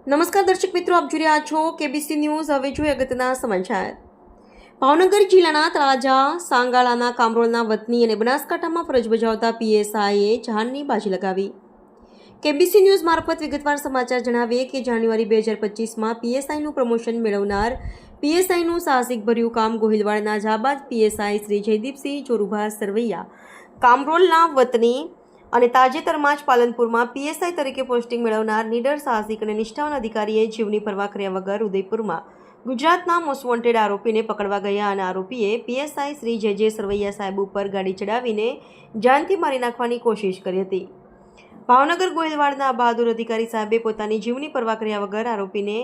નમસ્કાર દર્શક મિત્રો, આપ જોઈ રહ્યા છો કેબીસી ન્યૂઝ। હવે જોઈએ અગત્યના સમાચાર। ભાવનગર જિલ્લાના તળાજા સાંગાળાના કામરોલના વતની અને બનાસકાંઠામાં ફરજ બજાવતા પીએસઆઈએ જાનની બાજી લગાવી। કેબીસી ન્યૂઝ મારફત વિગતવાર સમાચાર જણાવીએ કે જાન્યુઆરી 2025માં પીએસઆઈનું પ્રમોશન મેળવનાર પીએસઆઈનું સાહસિકભર્યું કામ ગોહિલવાડના જાબાદ પીએસઆઈ શ્રી જયદીપસિંહ જોરુભા સરવૈયા કામરોલના વતની અને તાજેતરમાં જ પાલનપુરમાં પીએસઆઈ તરીકે પોસ્ટિંગ મેળવનાર નીડર સાહસિક અને નિષ્ઠાવાન અધિકારીએ જીવની પરવા કર્યા વગર ઉદયપુરમાં ગુજરાતના મોસ્ટ વોન્ટેડ આરોપીને પકડવા ગયા અને આરોપીએ પીએસઆઈ શ્રી જે સરવૈયા સાહેબ ઉપર ગાડી ચડાવીને જાનથી મારી નાખવાની કોશિશ કરી હતી। ભાવનગર ગોહિલવાડના બહાદુર અધિકારી સાહેબે પોતાની જીવની પરવા કર્યા વગર આરોપીને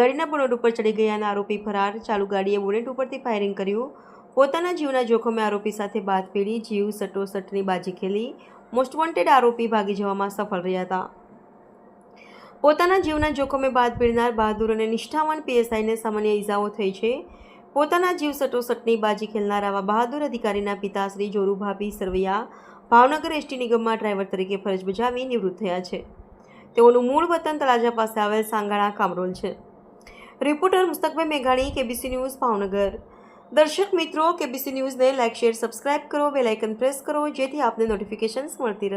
ગાડીના બોનેટ ઉપર ચડી ગયા અને આરોપી ફરાર। ચાલુ ગાડીએ બોનેટ ઉપરથી ફાયરિંગ કર્યું। પોતાના જીવના જોખમે આરોપી સાથે બાદ પીડી જીવ સટોસટની બાજી ખેલી મોસ્ટ વોન્ટેડ આરોપી ભાગી જવામાં સફળ રહ્યા હતા। પોતાના જીવના જોખમે બાદ પીડનાર બહાદુર અને નિષ્ઠાવાન પીએસઆઈને સામાન્ય ઈજાઓ થઈ છે। પોતાના જીવ સટોસટની બાજી ખેલનાર આવા બહાદુર અધિકારીના પિતા શ્રી જોરુભાભી સરવૈયા ભાવનગર એસટી નિગમમાં ડ્રાઈવર તરીકે ફરજ બજાવી નિવૃત્ત થયા છે। તેઓનું મૂળ વતન તળાજા પાસે આવેલ સાંગાળા કામરોલ છે। રિપોર્ટર મુસ્તકભાઈ મેઘાણી, કેબીસી ન્યૂઝ, ભાવનગર। દર્શક મિત્રો, કેબીસી ન્યૂઝને લાઇક, શેર, સબસ્ક્રાઇબ કરો, બેલ આઇકન પ્રેસ કરો જેથી આપને નોટિફિકેશન્સ મળતી રહે।